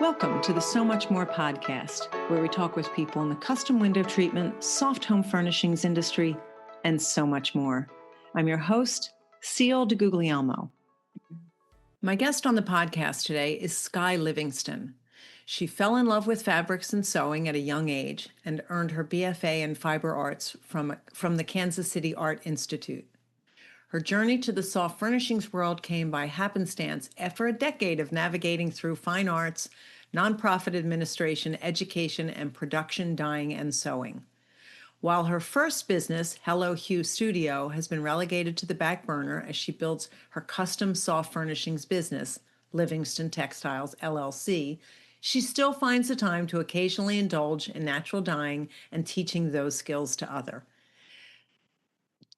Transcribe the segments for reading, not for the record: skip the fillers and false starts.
Welcome to the So Much More podcast, where we talk with people in the custom window treatment, soft home furnishings industry, and so much more. I'm your host, Seal DeGuglielmo. My guest on the podcast today is Skye Livingston. She fell in love with fabrics and sewing at a young age and earned her BFA in fiber arts from the Kansas City Art Institute. Her journey to the soft furnishings world came by happenstance after a decade of navigating through fine arts, nonprofit administration, education, and production dyeing and sewing. While her first business, Hello Hue Studio, has been relegated to the back burner as she builds her custom soft furnishings business, Livingston Textiles, LLC, she still finds the time to occasionally indulge in natural dyeing and teaching those skills to others.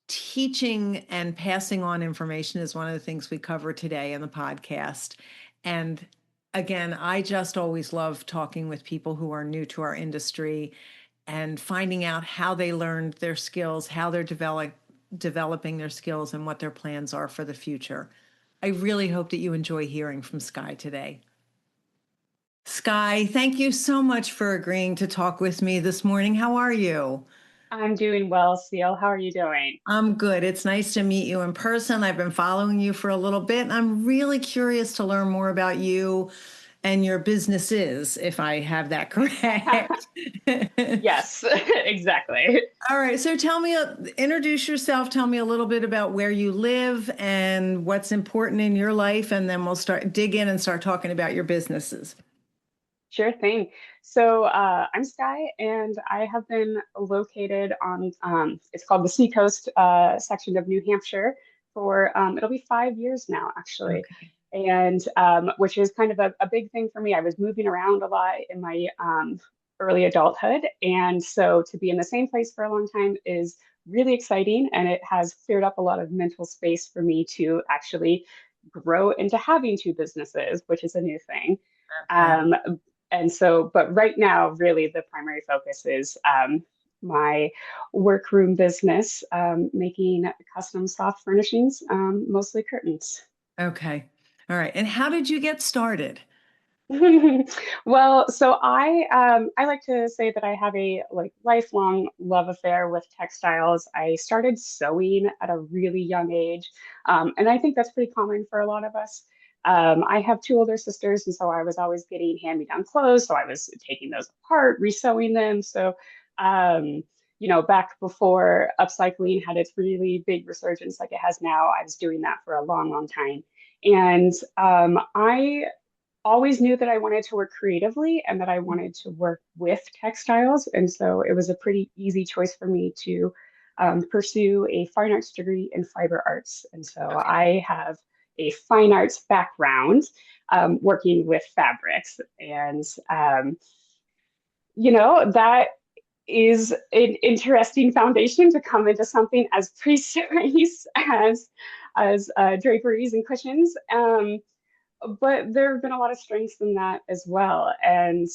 Teaching and passing on information is one of the things we cover today in the podcast. And again, I just always love talking with people who are new to our industry and finding out how they learned their skills, how they're developing their skills, and what their plans are for the future. I really hope that you enjoy hearing from Skye today. Skye, thank you so much for agreeing to talk with me this morning. How are you? I'm doing well, Seal. How are you doing? I'm good. It's nice to meet you in person. I've been following you for a little bit, and I'm really curious to learn more about you and your businesses, if I have that correct. Yes, exactly. All right. So introduce yourself. Tell me a little bit about where you live and what's important in your life, and then we'll dig in and start talking about your businesses. Sure thing. So I'm Skye, and I have been located on, it's called the Seacoast section of New Hampshire for, it'll be 5 years now, actually. Okay. And which is kind of a big thing for me. I was moving around a lot in my early adulthood. And so to be in the same place for a long time is really exciting. And it has cleared up a lot of mental space for me to actually grow into having two businesses, which is a new thing. Okay. And so, but right now, really the primary focus is my workroom business, making custom soft furnishings, mostly curtains. Okay. All right. And how did you get started? Well, so I like to say that I have a lifelong love affair with textiles. I started sewing at a really young age, and I think that's pretty common for a lot of us. I have two older sisters, and so I was always getting hand-me-down clothes. So I was taking those apart, resewing them. So, back before upcycling had its really big resurgence like it has now, I was doing that for a long, long time. And I always knew that I wanted to work creatively and that I wanted to work with textiles. And so it was a pretty easy choice for me to pursue a fine arts degree in fiber arts. And so Okay. I have a fine arts background working with fabrics. And, that is an interesting foundation to come into something as precise as draperies and cushions. But there have been a lot of strengths in that as well. And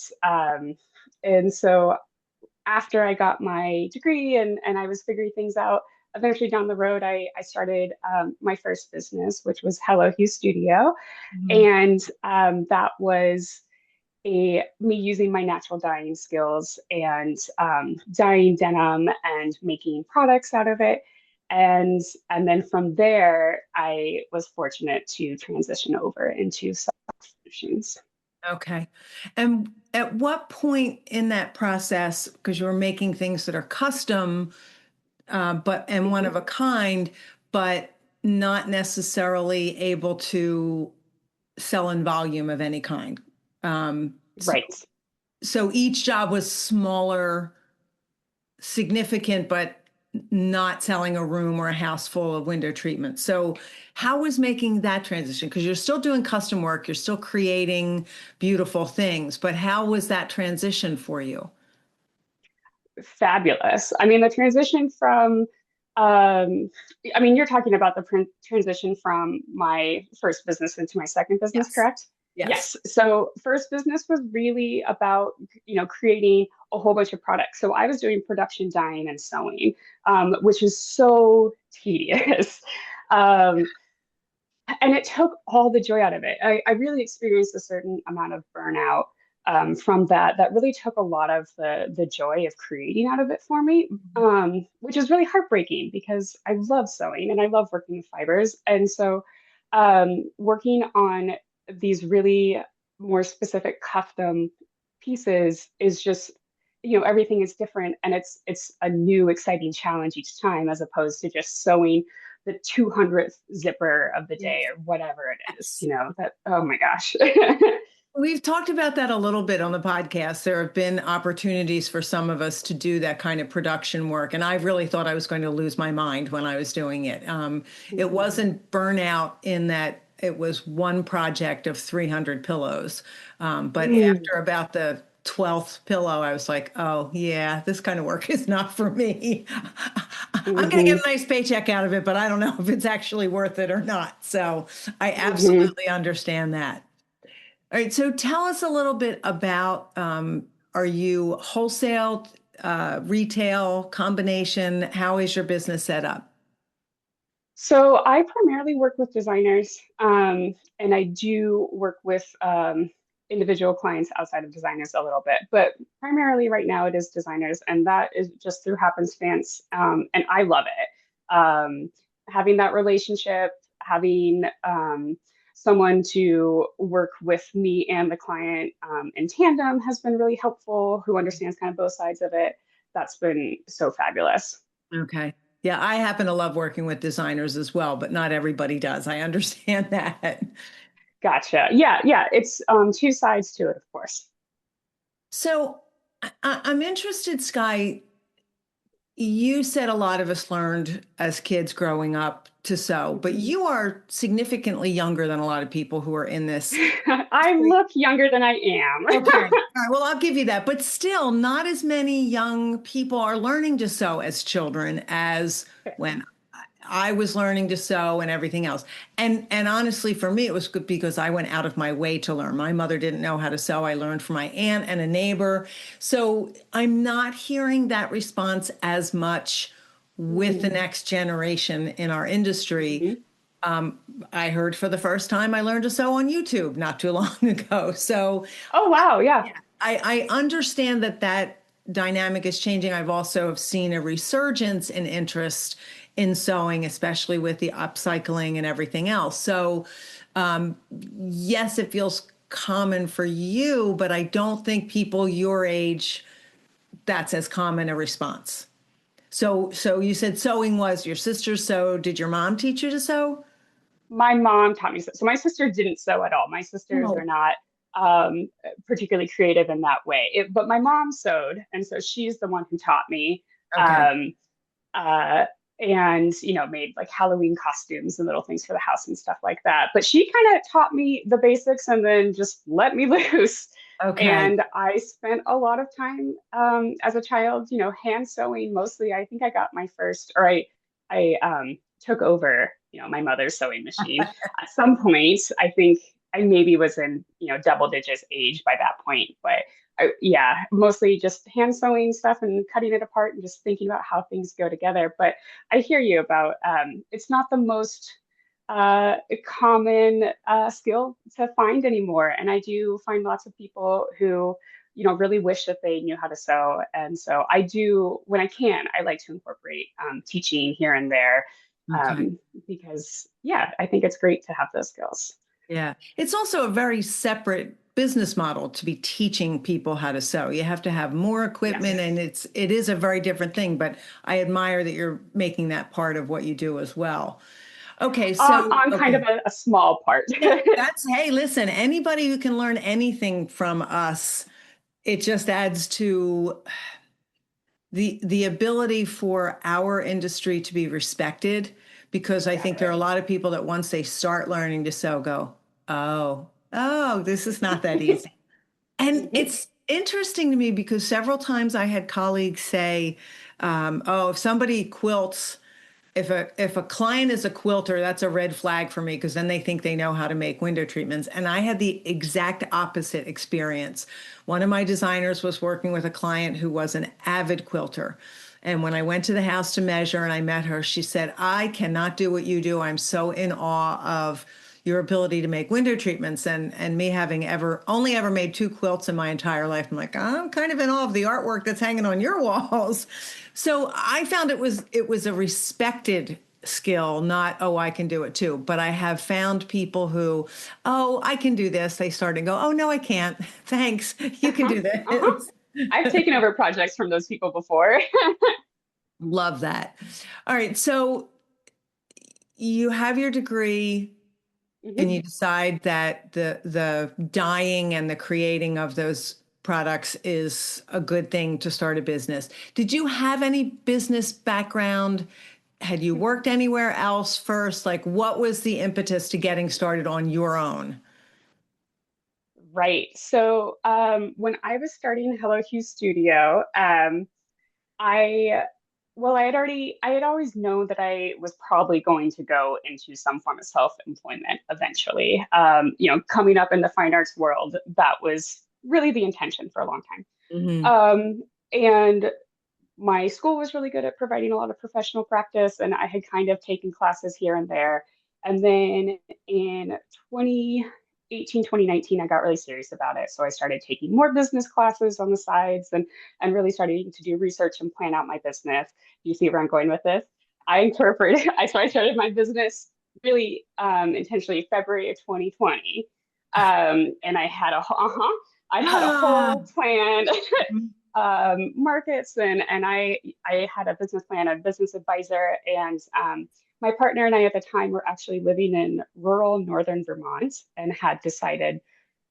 so after I got my degree and I was figuring things out, eventually down the road, I started my first business, which was Hello Hue Studio. Mhm. And that was me using my natural dyeing skills and dyeing denim and making products out of it. And then from there, I was fortunate to transition over into soft furnishings. Okay. And at what point in that process, because you're making things that are custom, and one Mhm. of a kind, but not necessarily able to sell in volume of any kind. Um, so, Right. so each job was smaller, significant, but not selling a room or a house full of window treatment. So how was making that transition? Because you're still doing custom work, you're still creating beautiful things, but how was that transition for you? Fabulous. I mean, the transition from, you're talking about the transition from my first business into my second business, Yes. correct? Yes. Yes. So first business was really about, creating a whole bunch of products. So I was doing production dyeing and sewing, which is so tedious. Um, and it took all the joy out of it. I really experienced a certain amount of burnout from that really took a lot of the joy of creating out of it for me, which is really heartbreaking because I love sewing and I love working with fibers. And so working on these really more specific custom pieces is just, everything is different and it's a new exciting challenge each time as opposed to just sewing the 200th zipper of the day or whatever it is, Yes. that, oh my gosh. We've talked about that a little bit on the podcast. There have been opportunities for some of us to do that kind of production work. And I really thought I was going to lose my mind when I was doing it. It Mhm. wasn't burnout in that it was one project of 300 pillows. But Mm, after about the 12th pillow, I was like, oh, yeah, this kind of work is not for me. I'm going to mhm, get a nice paycheck out of it, but I don't know if it's actually worth it or not. So I mhm. absolutely understand that. All right, so tell us a little bit about are you wholesale, retail, combination? How is your business set up? So I primarily work with designers, and I do work with individual clients outside of designers a little bit, but primarily right now it is designers, and that is just through happenstance, and I love it. Having that relationship, having someone to work with me and the client in tandem has been really helpful, who understands kind of both sides of it. That's been so fabulous. Okay. Yeah, I happen to love working with designers as well, but not everybody does. I understand that. Gotcha. Yeah, yeah. It's two sides to it, of course. So I'm interested, Skye. You said a lot of us learned as kids growing up to sew, but Mhm. you are significantly younger than a lot of people who are in this. I look younger than I am. Okay. All right. Well, I'll give you that. But still, not as many young people are learning to sew as children as when I was learning to sew and everything else. And honestly, for me, it was good because I went out of my way to learn. My mother didn't know how to sew. I learned from my aunt and a neighbor. So I'm not hearing that response as much with the Mhm. next generation in our industry. Mhm. I heard for the first time I learned to sew on YouTube not too long ago. So Oh wow, yeah. yeah. I understand that that dynamic is changing. I've also seen a resurgence in interest in sewing, especially with the upcycling and everything else. So, yes, it feels common for you, but I don't think people your age, that's as common a response. So you said sewing was your sister sewed. Did your mom teach you to sew? My mom taught me so. So my sister didn't sew at all. My sisters are No. not particularly creative in that way. But my mom sewed, and so she's the one who taught me. Okay. Um, uh, and made like Halloween costumes and little things for the house and stuff like that. But she kind of taught me the basics and then just let me loose. Okay. And I spent a lot of time as a child, hand sewing mostly. I think I got my first, or I took over, my mother's sewing machine at some point. I think I maybe was in, double digits age by that point, but yeah, mostly just hand sewing stuff and cutting it apart and just thinking about how things go together. But I hear you about it's not the most common skill to find anymore. And I do find lots of people who, really wish that they knew how to sew. And so I do, when I can, I like to incorporate teaching here and there Okay. because, yeah, I think it's great to have those skills. Yeah. It's also a very separate business model to be teaching people how to sew. You have to have more equipment Yes. and it is a very different thing, but I admire that you're making that part of what you do as well. Okay, so On kind of okay. a small part. Yeah, that's hey, listen, anybody who can learn anything from us, it just adds to the ability for our industry to be respected because I think there are a Exactly. lot of people that once they start learning to sew go, oh, this is not that easy. And Mhm. it's interesting to me because several times I had colleagues say, oh, if somebody quilts, if a client is a quilter, that's a red flag for me because then they think they know how to make window treatments. And I had the exact opposite experience. One of my designers was working with a client who was an avid quilter. And when I went to the house to measure and I met her, she said, I cannot do what you do. I'm so in awe of your ability to make window treatments, and me having only ever made 2 quilts in my entire life. I'm like, I'm kind of in awe of the artwork that's hanging on your walls. So I found it was a respected skill, not, oh, I can do it too. But I have found people who, oh, I can do this. They start and go, oh, no, I can't. Thanks. You can Uh-huh. do Uh-huh. this. I've taken over projects from those people before. Love that. All right. So you have your degree and Mhm. you decide that the dyeing and the creating of those products is a good thing to start a business. Did you have any business background? Had you worked anywhere else first? Like, what was the impetus to getting started on your own? Right. So when I was starting Hello Hue Studio, I I had always known that I was probably going to go into some form of self-employment eventually. Coming up in the fine arts world, that was really the intention for a long time. Hmm. And my school was really good at providing a lot of professional practice, and I had kind of taken classes here and there. And then in 2018, 2019, I got really serious about it. So I started taking more business classes on the sides and really starting to do research and plan out my business. Do you see where I'm going with this? I incorporated, so I started my business really intentionally February of 2020. And I had a Ah. whole plan markets and I had a business plan, a business advisor, and my partner and I at the time were actually living in rural northern Vermont and had decided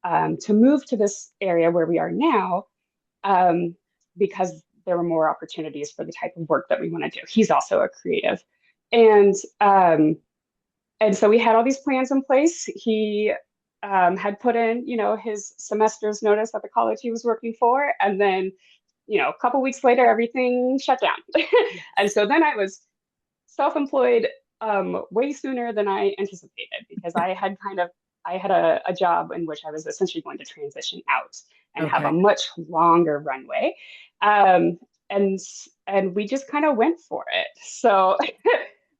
to move to this area where we are now um, because there were more opportunities for the type of work that we want to do. He's also a creative, and um, and so we had all these plans in place. He had put in, his semester's notice at the college he was working for, and then a couple weeks later, everything shut down. And so then I was self-employed way sooner than I anticipated because I had a job in which I was essentially going to transition out and have a Okay. much longer runway. Um, and and we just kind of went for it. So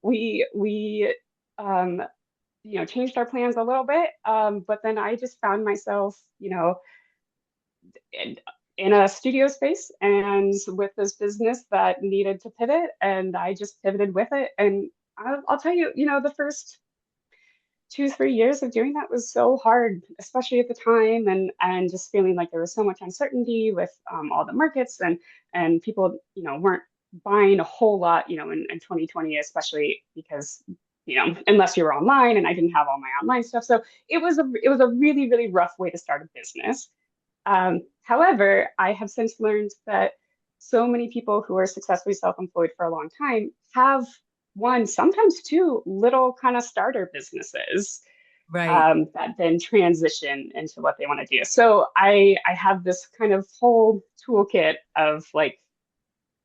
we um, changed our plans a little bit. But then I just found myself, in, in a studio space and with this business that needed to pivot, and I just pivoted with it. And I'll tell you, the first 2, 3 years of doing that was so hard, especially at the time, and just feeling like there was so much uncertainty with all the markets and people, weren't buying a whole lot, in 2020, especially because unless you were online, and I didn't have all my online stuff. So it was a really, really rough way to start a business. However, I have since learned that so many people who are successfully self-employed for a long time have one, sometimes two little kind of starter businesses Right. that then transition into what they want to do. So I have this kind of whole toolkit of like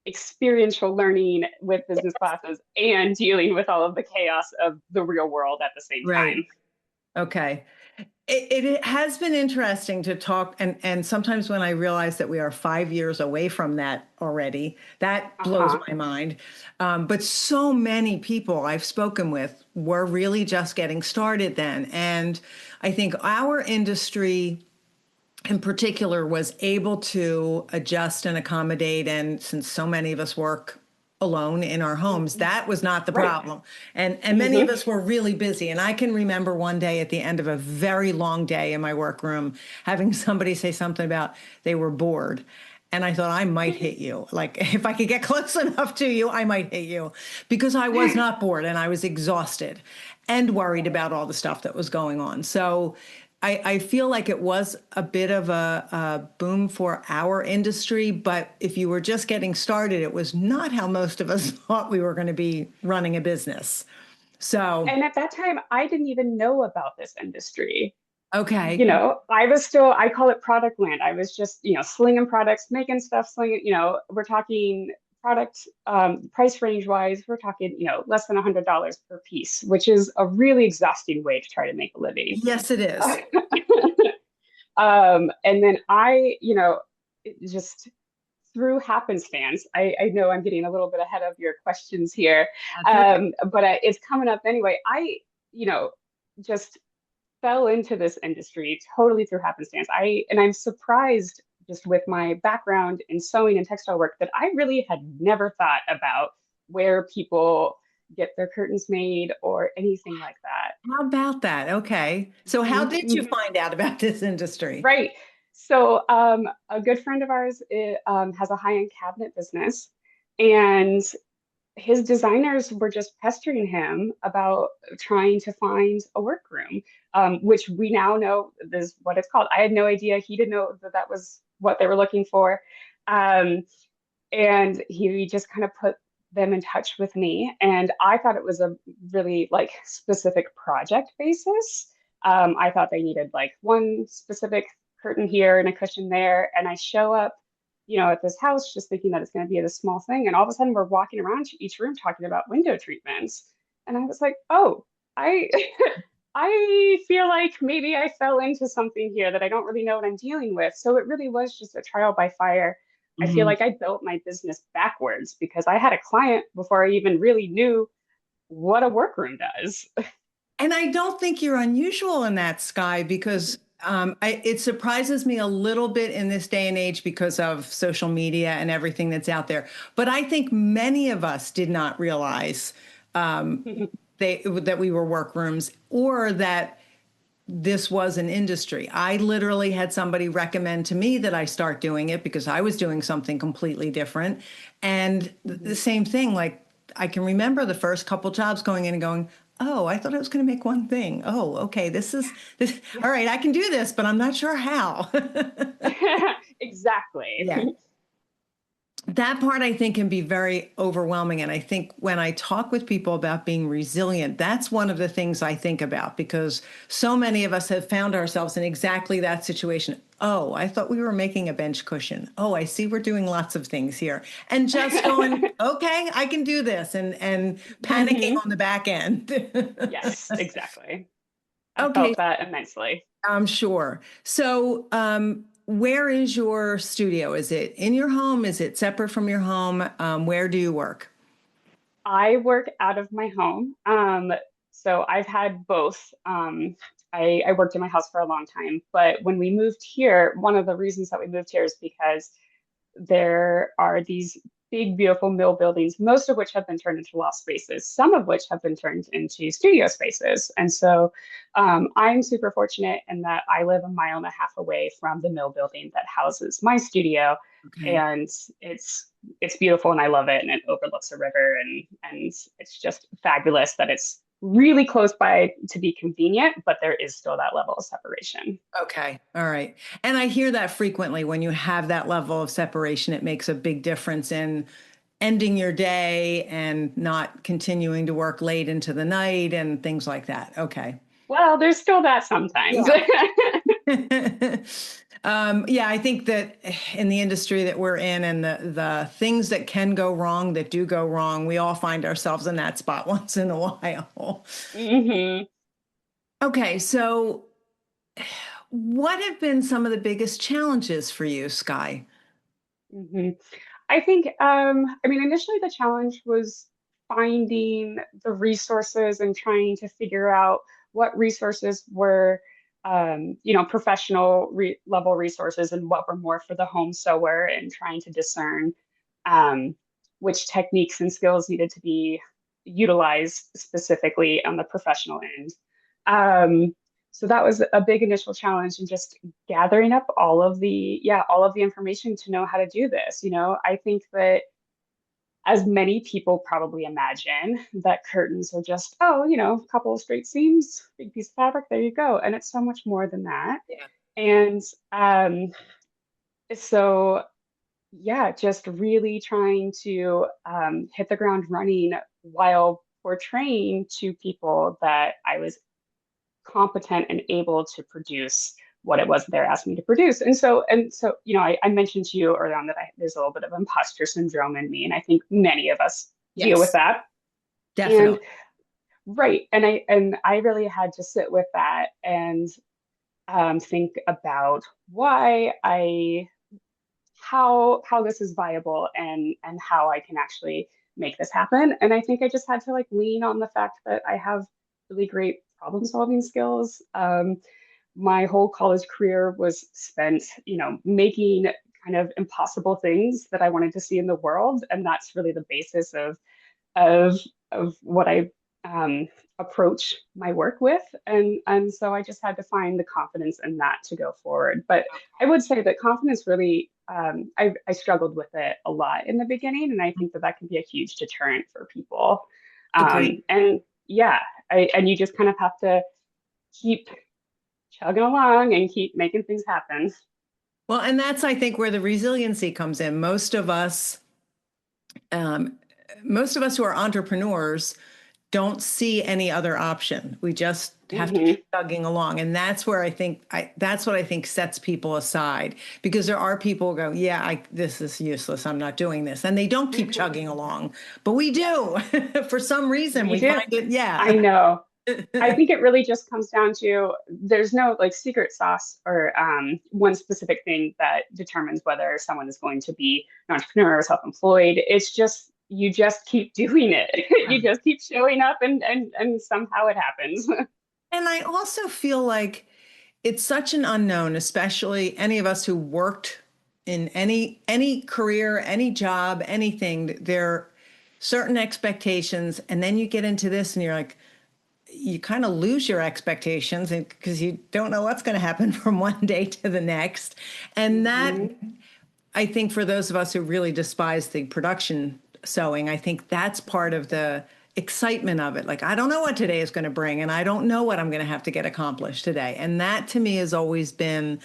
experiential learning with business classes and dealing with all of the chaos of the real world at the same Right. time. Okay. It has been interesting to talk, and sometimes when I realize that we are 5 years away from that already, that blows Uh-huh. my mind. But so many people I've spoken with were really just getting started then. And I think our industry in particular was able to adjust and accommodate. And since so many of us work alone in our homes, that was not the Right. problem. And many of Hmm. us were really busy. And I can remember one day at the end of a very long day in my workroom having somebody say something about they were bored. And I thought I might hit you. Like if I could get close enough to you, I might hit you because I was not bored and I was exhausted and worried about all the stuff that was going on. So I feel like it was a bit of a boom for our industry, but if you were just getting started, it was not how most of us thought we were going to be running a business. So, And at that time, I didn't even know about this industry. okay, I call it product land. I was just, slinging products, making stuff, slinging, we're talking product price range wise, we're talking, less than $100 per piece, which is a really exhausting way to try to make a living. yes, it is. And then just through happenstance, I know I'm getting a little bit ahead of your questions here, That's okay. but it's coming up anyway. You know, just fell into this industry totally through happenstance. I'm surprised just with my background in sewing and textile work that I really had never thought about where people get their curtains made or anything like that. How about that? Okay. So how did you Mhm. find out about this industry? Right. So, a good friend of ours has a high-end cabinet business, and his designers were just pestering him about trying to find a workroom, which we now know is what it's called. I had no idea. He didn't know that that was what they were looking for. Um, and he just kind of put them in touch with me. And I thought it was a really like specific project basis. I thought they needed like one specific curtain here and a cushion there. And I show up, at this house just thinking that it's going to be a small thing. And all of a sudden we're walking around to each room talking about window treatments. And I was like, oh, I I feel like maybe I fell into something here that I don't really know what I'm dealing with. So it really was just a trial by fire. I feel Mhm. like I built my business backwards because I had a client before I even really knew what a workroom does. And I don't think you're unusual in that, Sky, because it surprises me a little bit in this day and age because of social media and everything that's out there. But I think many of us did not realize that we were workrooms or that this was an industry. I literally had somebody recommend to me that I start doing it because I was doing something completely different. And the same thing, like I can remember the first couple jobs going in and going, oh, I thought I was going to make one thing. Oh, okay, this is this. Yeah. All right, I can do this, but I'm not sure how. Exactly. Yeah. That part I think can be very overwhelming. And I think when I talk with people about being resilient, that's one of the things I think about because so many of us have found ourselves in exactly that situation. Oh, I thought we were making a bench cushion. Oh, I see we're doing lots of things here. And just going, okay, I can do this and panicking Hmm. on the back end. Yes, exactly. I Okay, felt that immensely. I'm sure. So, where is your studio? Is it in your home? Is it separate from your home? Where do you work? I work out of my home. So I've had both. I worked in my house for a long time, but when we moved here, one of the reasons that we moved here is because there are these big, beautiful mill buildings, most of which have been turned into loft spaces, some of which have been turned into studio spaces. And so I'm super fortunate in that I live a mile and a half away from the mill building that houses my studio. Okay. And it's beautiful and I love it. And it overlooks a river and it's just fabulous that it's really close by to be convenient, but there is still that level of separation. Okay. All right. And I hear that frequently when you have that level of separation, it makes a big difference in ending your day and not continuing to work late into the night and things like that. Okay. Well, there's still that sometimes. Yeah. Yeah, I think that in the industry that we're in and the things that can go wrong, that do go wrong, we all find ourselves in that spot once in a while. Hmm. Okay, so what have been some of the biggest challenges for you, Sky? Hmm. I think, I mean, initially the challenge was finding the resources and trying to figure out what resources were, professional level resources and what were more for the home sewer and trying to discern um, which techniques and skills needed to be utilized specifically on the professional end. Um, so that was a big initial challenge and just gathering up all of the information to know how to do this. I think that as many people probably imagine that curtains are just, oh, a couple of straight seams, big piece of fabric, there you go. And it's so much more than that. Yeah. And so yeah, just really trying to hit the ground running while portraying to people that I was competent and able to produce what it was they're asking me to produce. And so, I mentioned to you early on that there's a little bit of imposter syndrome in me, and I think many of us deal with Yes, that. And definitely. right, and I really had to sit with that and think about why I how this is viable and how I can actually make this happen. And I think I just had to like lean on the fact that I have really great problem solving skills. My whole college career was spent, making kind of impossible things that I wanted to see in the world, and that's really the basis of of what I approach my work with, and so I just had to find the confidence in that to go forward. But I would say that confidence really, I struggled with it a lot in the beginning, and I think that that can be a huge deterrent for people. Agree. And yeah, and you just kind of have to keep chugging along and keep making things happen. Well, and that's, I think, where the resiliency comes in. Um, most of us who are entrepreneurs don't see any other option. We just have to Hmm. keep chugging along. And that's where that's what I think sets people aside, because there are people who go, yeah, this is useless. I'm not doing this. And they don't keep chugging along, but we do. For some reason, We we do. find it. I Yeah. know. I think it really just comes down to there's no like secret sauce or one specific thing that determines whether someone is going to be an entrepreneur or self-employed. It's just you just keep doing it. You just keep showing up and somehow it happens. And I also feel like it's such an unknown, especially any of us who worked in any career, any job, anything. There are certain expectations, and then you get into this, and you're like, you kind of lose your expectations because you don't know what's going to happen from one day to the next. And that, Hmm. I think, for those of us who really despise the production sewing, I think that's part of the excitement of it. Like, I don't know what today is going to bring, and I don't know what I'm going to have to get accomplished today. And that to me has always been,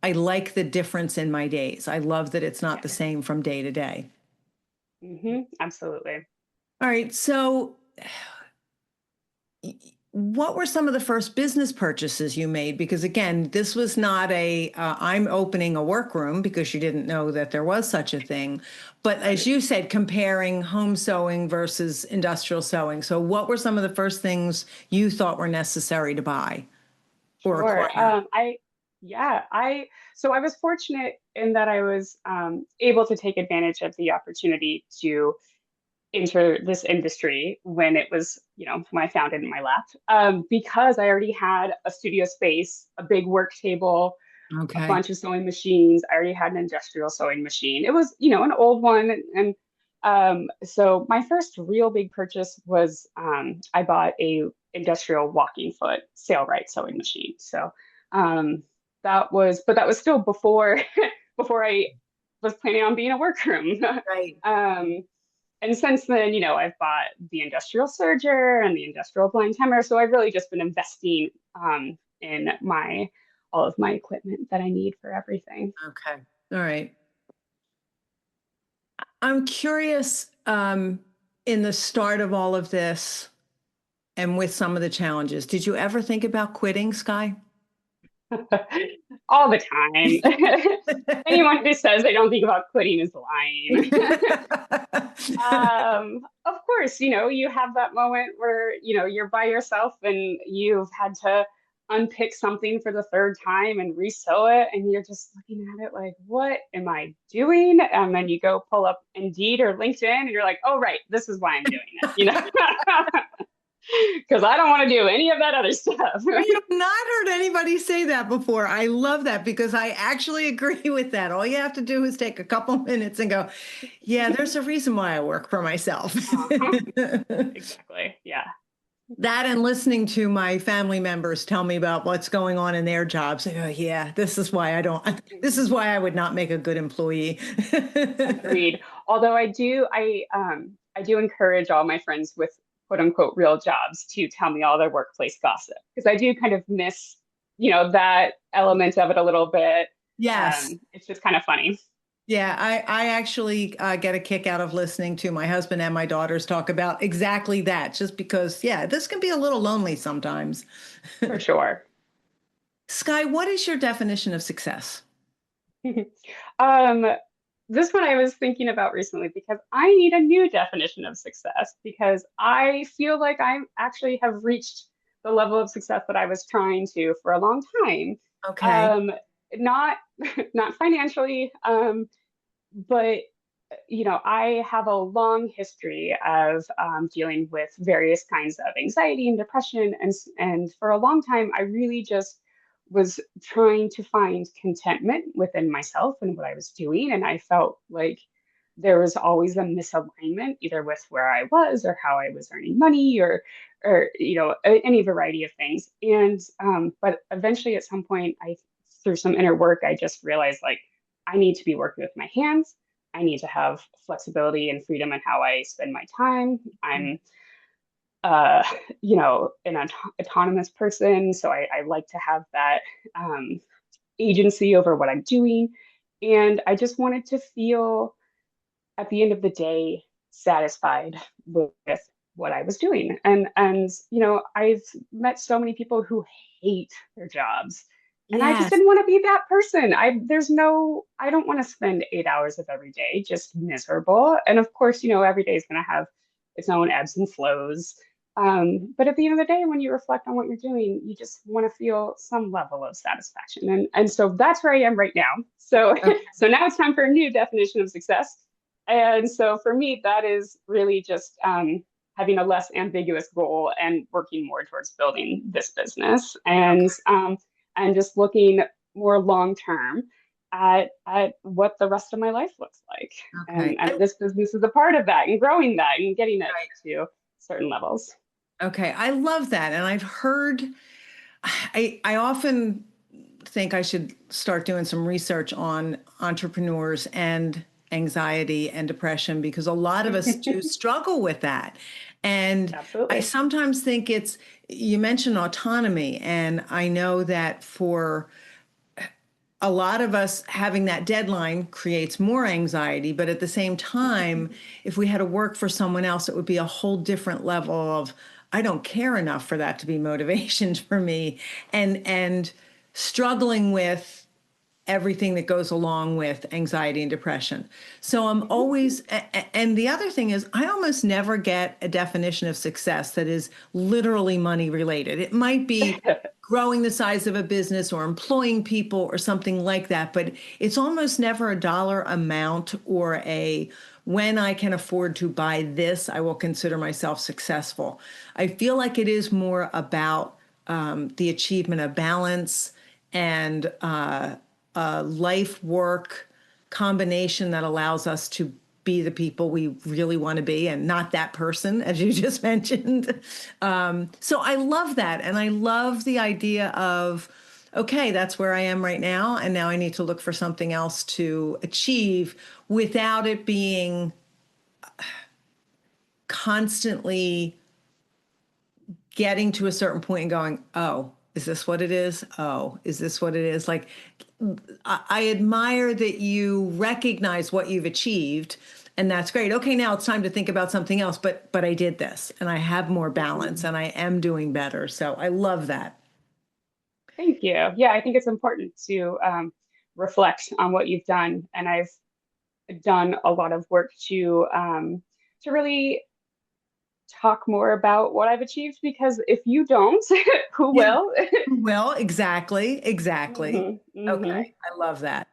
I like the difference in my days. I love that it's not the Yes. same from day to day. Absolutely. All right. So, what were some of the first business purchases you made? Because again, this was not I'm opening a workroom, because you didn't know that there was such a thing. But as Right. you said, comparing home sewing versus industrial sewing. So what were some of the first things you thought were necessary to buy or Sure. acquire? Yeah, so I was fortunate in that I was able to take advantage of the opportunity to enter this industry when it was, when I found it in my lap, because I already had a studio space, a big work table, a Okay. bunch of sewing machines. I already had an industrial sewing machine. It was, an old one. And so my first real big purchase was I bought a industrial walking foot sailright sewing machine. So um, but that was still before before I was planning on being a workroom. Right. um, and since then, I've bought the industrial serger and the industrial blind hemmer. So I've really just been investing in my all of my equipment that I need for everything. Okay. All right. I'm curious, in the start of all of this and with some of the challenges, did you ever think about quitting, Sky? All the time. Anyone who says they don't think about quitting is lying. Of course, you have that moment where, you're by yourself and you've had to unpick something for the third time and resew it, and you're just looking at it like, what am I doing? And then you go pull up Indeed or LinkedIn and you're like, oh, right, this is why I'm doing it, because I don't want to do any of that other stuff. I have not heard anybody say that before. I love that, because I actually agree with that. All you have to do is take a couple minutes and go, yeah, there's a reason why I work for myself. Uh-huh. Exactly. Yeah. That, and listening to my family members tell me about what's going on in their jobs. I go, yeah, this is why I would not make a good employee. Agreed. Although I do encourage all my friends with quote unquote real jobs to tell me all their workplace gossip, because I do kind of miss, that element of it a little bit. Yes. It's just kind of funny. Yeah, I actually get a kick out of listening to my husband and my daughters talk about exactly that, just because, yeah, this can be a little lonely sometimes. For sure. Sky, what is your definition of success? Um, this one I was thinking about recently because I need a new definition of success, because I feel like I actually have reached the level of success that I was trying to for a long time. Okay. Um, not not financially, but I have a long history of dealing with various kinds of anxiety and depression, and for a long time, I really just was trying to find contentment within myself and what I was doing, and I felt like there was always a misalignment, either with where I was or how I was earning money, or any variety of things. And but eventually, at some point, through some inner work, I just realized like I need to be working with my hands. I need to have flexibility and freedom in how I spend my time. I'm, uh, an autonomous person, so I like to have that um, agency over what I'm doing. And I just wanted to feel at the end of the day satisfied with what I was doing. And I've met so many people who hate their jobs. And I just Yes. didn't want to be that person. I don't want to spend 8 hours of every day just miserable. And of course, every day is going to have its own ebbs and flows. But at the end of the day, when you reflect on what you're doing, you just want to feel some level of satisfaction. And so that's where I am right now. So Okay. so now it's time for a new definition of success. And so for me, that is really just having a less ambiguous goal and working more towards building this business and just looking more long term at what the rest of my life looks like. Okay. And this business is a part of that and growing that and getting it Right. to certain levels. Okay. I love that. And I've heard, I often think I should start doing some research on entrepreneurs and anxiety and depression because a lot of us do struggle with that. And I Absolutely. sometimes think you mentioned autonomy, and I know that for a lot of us, having that deadline creates more anxiety, but at the same time, if we had to work for someone else, it would be a whole different level of I don't care enough for that to be motivation for me, and struggling with everything that goes along with anxiety and depression. So I'm always, and the other thing is, I almost never get a definition of success that is literally money related. It might be growing the size of a business or employing people or something like that, but it's almost never a dollar amount or a when I can afford to buy this, I will consider myself successful. I feel like it is more about the achievement of balance and a life work combination that allows us to be the people we really want to be and not that person, as you just mentioned. So I love that. And I love the idea of, okay, that's where I am right now. And now I need to look for something else to achieve without it being constantly getting to a certain point and going, oh, is this what it is? Oh, is this what it is? Like, I admire that you recognize what you've achieved, and that's great. Okay, now it's time to think about something else. But I did this, and I have more balance, and I am doing better. So I love that. Thank you. Yeah, I think it's important to reflect on what you've done, and I've done a lot of work to really talk more about what I've achieved because if you don't, who Yeah. will? Well, exactly, exactly. hmm hmm Okay, I love that.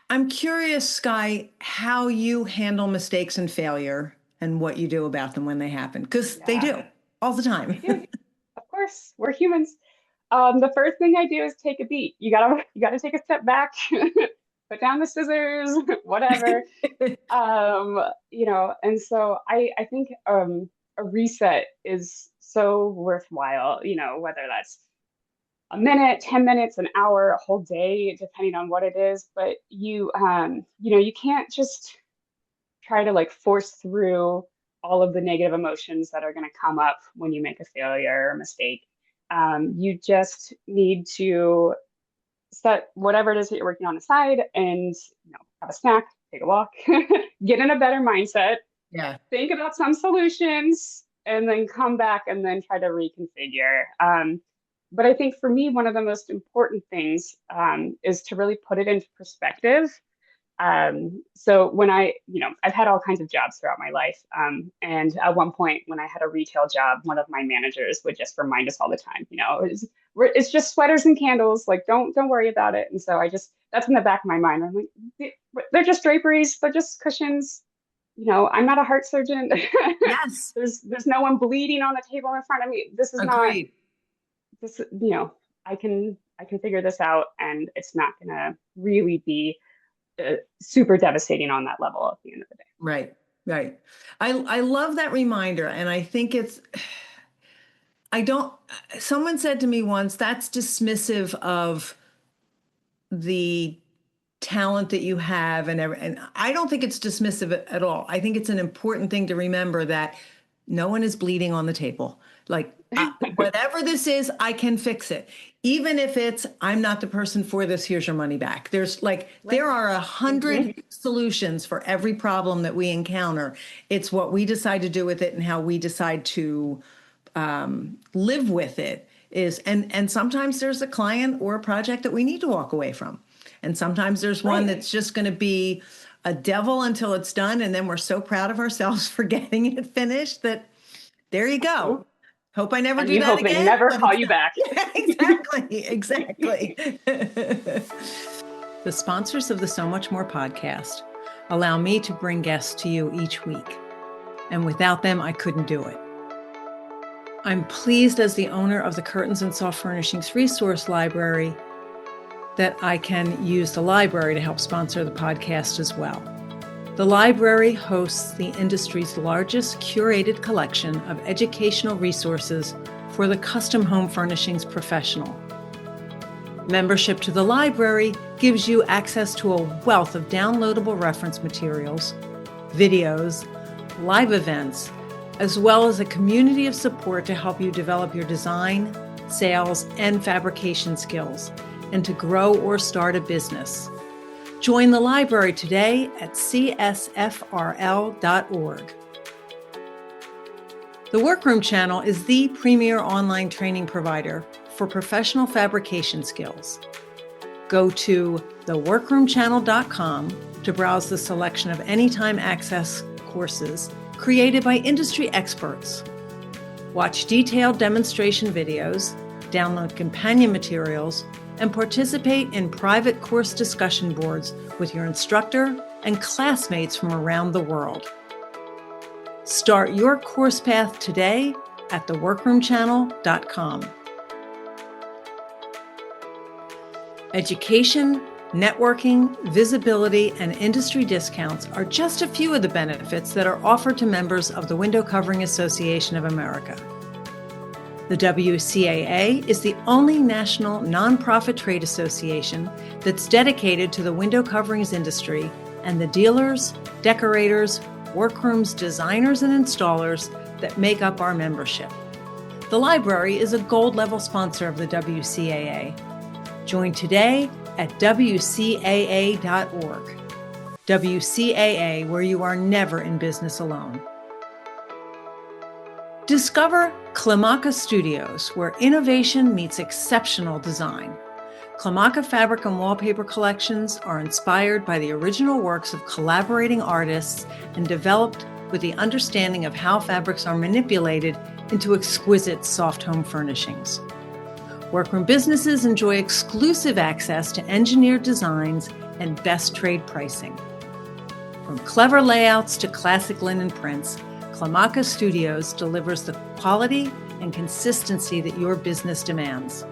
I'm curious, Skye, how you handle mistakes and failure and what you do about them when they happen, because they Yeah, do all the they time. do. Of course, we're humans. The first thing I do is take a beat. You gotta take a step back, put down the scissors, whatever. And so I think a reset is so worthwhile, whether that's a minute, 10 minutes, an hour, a whole day, depending on what it is. But you can't just try to like force through all of the negative emotions that are going to come up when you make a failure or a mistake. You just need to set whatever it is that you're working on aside and have a snack, take a walk, get in a better mindset, Yeah. think about some solutions, and then come back and then try to reconfigure. But I think for me, one of the most important things is to really put it into perspective. So when I've had all kinds of jobs throughout my life. And at one point when I had a retail job, one of my managers would just remind us all the time, it's just sweaters and candles. Like, don't worry about it. And so that's in the back of my mind. I'm like, they're just draperies, they're just cushions. I'm not a heart surgeon. Yes, There's no one bleeding on the table in front of me. This is not agreed. this, I can figure this out, and it's not gonna really be super devastating on that level at the end of the day. Right, right. I love that reminder, and I think I don't, someone said to me once, that's dismissive of the talent that you have and I don't think it's dismissive at all. I think it's an important thing to remember that no one is bleeding on the table. Like whatever this is, I can fix it. Even if it's I'm not the person for this, here's your money back. There Right. are 100 solutions for every problem that we encounter. It's what we decide to do with it and how we decide to live with it is and sometimes there's a client or a project that we need to walk away from. And sometimes there's one Right. that's just going to be a devil until it's done. And then we're so proud of ourselves for getting it finished that there you go. Hope I never And do you that hope they again. never But call you back. exactly, exactly. The sponsors of the So Much More podcast allow me to bring guests to you each week. And without them, I couldn't do it. I'm pleased as the owner of the Curtains and Soft Furnishings Resource Library that I can use the library to help sponsor the podcast as well. The library hosts the industry's largest curated collection of educational resources for the custom home furnishings professional. Membership to the library gives you access to a wealth of downloadable reference materials, videos, live events, as well as a community of support to help you develop your design, sales, and fabrication skills, and to grow or start a business. Join the library today at csfrl.org. The Workroom Channel is the premier online training provider for professional fabrication skills. Go to theworkroomchannel.com to browse the selection of anytime access courses created by industry experts. Watch detailed demonstration videos, download companion materials, and participate in private course discussion boards with your instructor and classmates from around the world. Start your course path today at theworkroomchannel.com. Education, networking, visibility, and industry discounts are just a few of the benefits that are offered to members of the Window Covering Association of America. The WCAA is the only national nonprofit trade association that's dedicated to the window coverings industry and the dealers, decorators, workrooms, designers, and installers that make up our membership. The library is a gold level sponsor of the WCAA. Join today at WCAA.org. WCAA, where you are never in business alone. Discover Klimaka Studios, where innovation meets exceptional design. Klimaka fabric and wallpaper collections are inspired by the original works of collaborating artists and developed with the understanding of how fabrics are manipulated into exquisite soft home furnishings. Workroom businesses enjoy exclusive access to engineered designs and best trade pricing. From clever layouts to classic linen prints, Klimaka Studios delivers the quality and consistency that your business demands.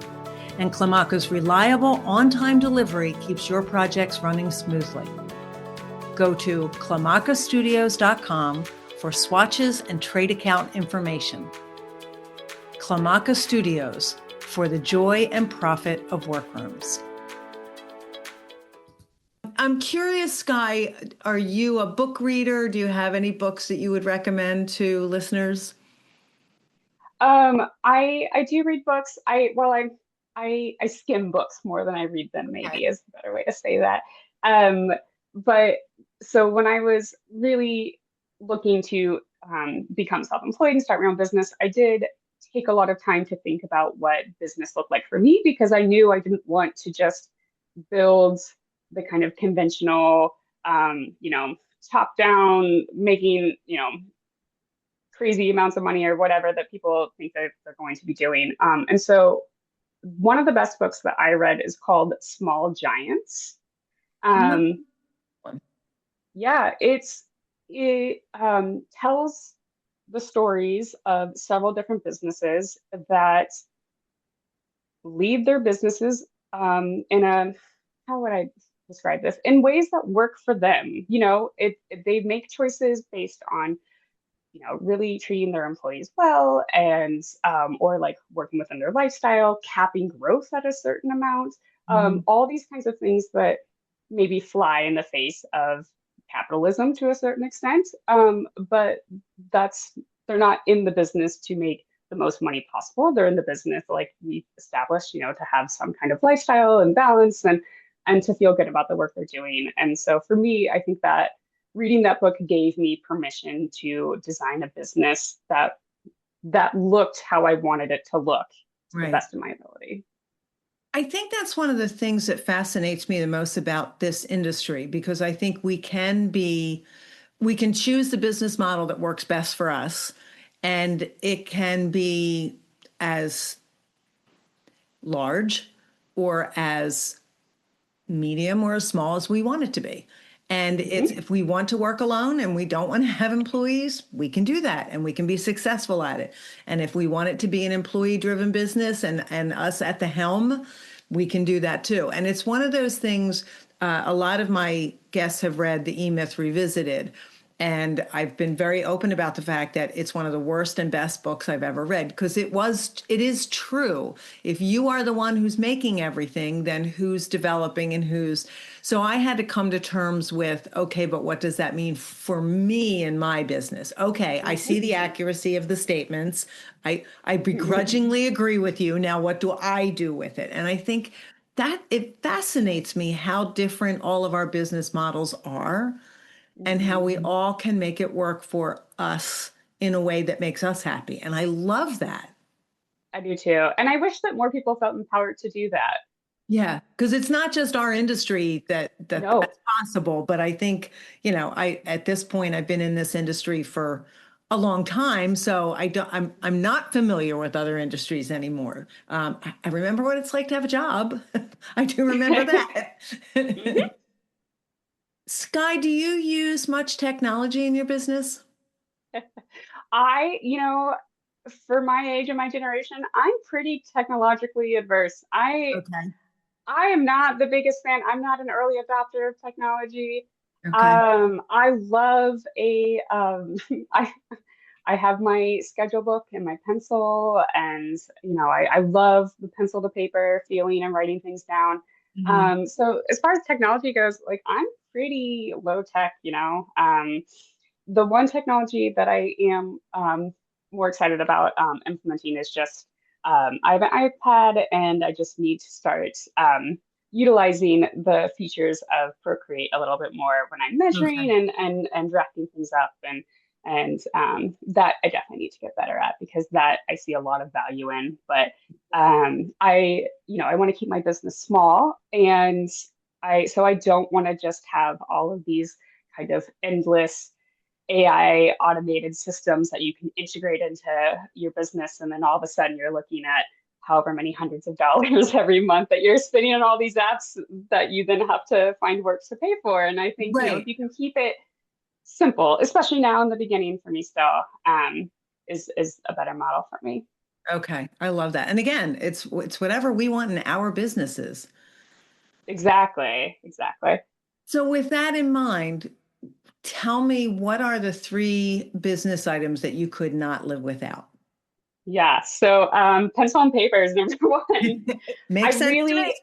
And Klimaka's reliable, on-time delivery keeps your projects running smoothly. Go to klimakastudios.com for swatches and trade account information. Klimaka Studios, for the joy and profit of workrooms. I'm curious, Skye, are you a book reader? Do you have any books that you would recommend to listeners? I do read books. I skim books more than I read them, maybe is the better way to say that. Um, but so when I was really looking to become self-employed and start my own business, I did take a lot of time to think about what business looked like for me because I knew I didn't want to just build the kind of conventional, top down, making, crazy amounts of money or whatever that people think that they're going to be doing. And so one of the best books that I read is called Small Giants. No. Um, Yeah, it tells the stories of several different businesses that lead their businesses in a, how would I describe this? In ways that work for them. They make choices based on, really treating their employees well and or like working within their lifestyle, capping growth at a certain amount, Mhm. all these kinds of things that maybe fly in the face of capitalism to a certain extent. But that's they're not in the business to make the most money possible. They're in the business, like we established, to have some kind of lifestyle and balance and to feel good about the work they're doing. And so for me, I think that reading that book gave me permission to design a business that looked how I wanted it to look to the Right. best of my ability. I think that's one of the things that fascinates me the most about this industry because I think we can choose the business model that works best for us, and it can be as large or as medium or as small as we want it to be. And it's Hmm. if we want to work alone and we don't want to have employees, we can do that and we can be successful at it. And if we want it to be an employee driven business and us at the helm, we can do that too. And it's one of those things, a lot of my guests have read The E-Myth Revisited. And I've been very open about the fact that it's one of the worst and best books I've ever read because it is true. If you are the one who's making everything, then who's developing and who's. So I had to come to terms with, okay, but what does that mean for me in my business? Okay, I see the accuracy of the statements. I begrudgingly agree with you. Now, what do I do with it? And I think that it fascinates me how different all of our business models are and how Hmm. we all can make it work for us in a way that makes us happy. And I love that. I do too. And I wish that more people felt empowered to do that. Yeah, because it's not just our industry No. that's possible, but I think, I at this point I've been in this industry for a long time, so I'm not familiar with other industries anymore. I remember what it's like to have a job. I do remember that. Hmm. Skye, do you use much technology in your business? I, for my age and my generation, I'm pretty technologically adverse. Okay. I am not the biggest fan. I'm not an early adopter of technology. Okay. I love a I I have my schedule book and my pencil, and I love the pencil to paper feeling and writing things down. Mhm. So as far as technology goes, like I'm pretty low tech. The one technology that I am more excited about implementing is just I have an iPad and I just need to start utilizing the features of Procreate a little bit more when I'm measuring Okay. and drafting things up and that I definitely need to get better at because that I see a lot of value in. But I want to keep my business small and I don't want to just have all of these kind of endless AI automated systems that you can integrate into your business. And then all of a sudden you're looking at however many hundreds of dollars every month that you're spending on all these apps that you then have to find work to pay for. And I think, if Right. you can keep it simple, especially now in the beginning for me still, is a better model for me. Okay. I love that. And again, it's whatever we want in our businesses. Exactly. Exactly. So with that in mind, tell me what are the three business items that you could not live without? Yeah. So pencil and paper is number one. I Makes sense to really,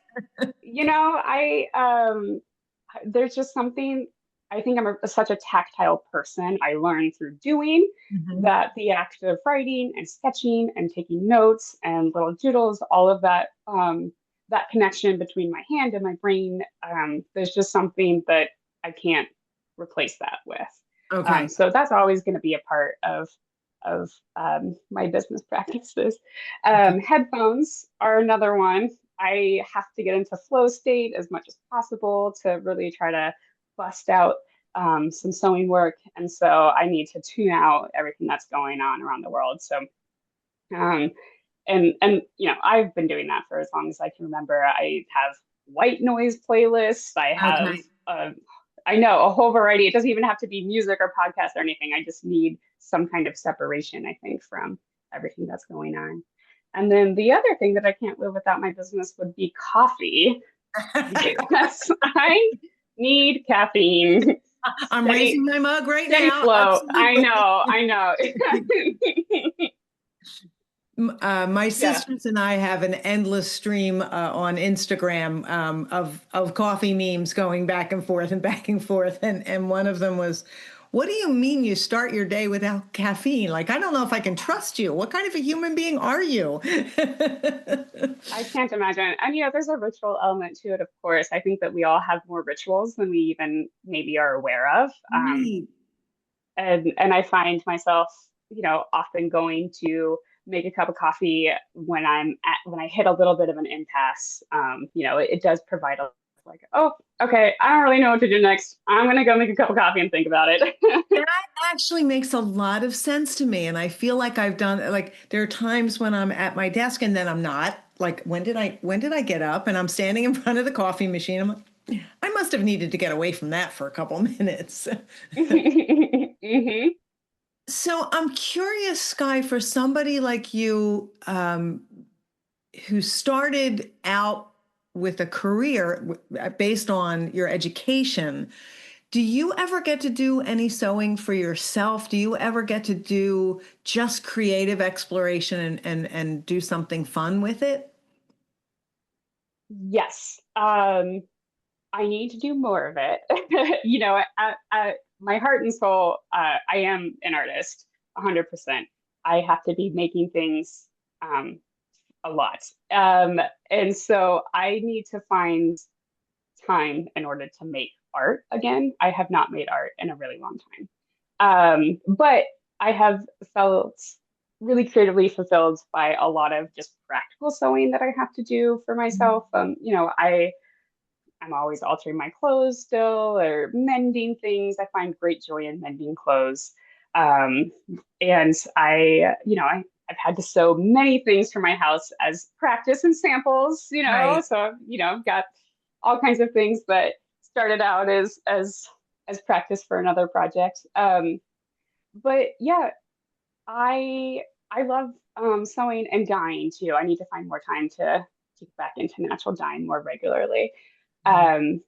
me. I there's just something. I think such a tactile person. I learned through doing Mhm. that the act of writing and sketching and taking notes and little doodles, all of that, that connection between my hand and my brain, there's just something that I can't replace that with. Okay. So that's always going to be a part of my business practices. Okay. Headphones are another one. I have to get into flow state as much as possible to really try to bust out some sewing work. And so I need to tune out everything that's going on around the world. So um, and I've been doing that for as long as I can remember. I have white noise playlists. I have Okay. I know a whole variety. It doesn't even have to be music or podcast or anything. I just need some kind of separation, I think, from everything that's going on. And then the other thing that I can't live without my business would be coffee because I need caffeine. I'm Steady, raising my mug right steady now. flow. I Absolutely. know, I know. My Yeah. sisters and I have an endless stream on Instagram of coffee memes going back and forth and back and forth, and one of them was, "What do you mean you start your day without caffeine? Like, I don't know if I can trust you. What kind of a human being are you?" I can't imagine. And there's a ritual element to it, of course. I think that we all have more rituals than we even maybe are aware of. Right. And I find myself, often going to make a cup of coffee when I hit a little bit of an impasse. It does provide a like, oh, okay, I don't really know what to do next. I'm gonna go make a cup of coffee and think about it. That actually makes a lot of sense to me. And I feel like I've done like there are times when I'm at my desk and then I'm not. Like when did I get up and I'm standing in front of the coffee machine? I'm like, I must have needed to get away from that for a couple minutes. Hmm. So I'm curious, Skye, for somebody like you, who started out with a career based on your education, do you ever get to do any sewing for yourself? Do you ever get to do just creative exploration and do something fun with it? Yes. I need to do more of it. My heart and soul, I am an artist, 100%. I have to be making things um, a lot. And so I need to find time in order to make art again. I have not made art in a really long time. But I have felt really creatively fulfilled by a lot of just practical sewing that I have to do for myself. I'm always altering my clothes still or mending things. I find great joy in mending clothes. Um, and I've had to sew many things for my house as practice and samples, Right. so, I've got all kinds of things that started out as practice for another project. But yeah, I love sewing and dyeing too. I need to find more time to get back into natural dyeing more regularly. Um,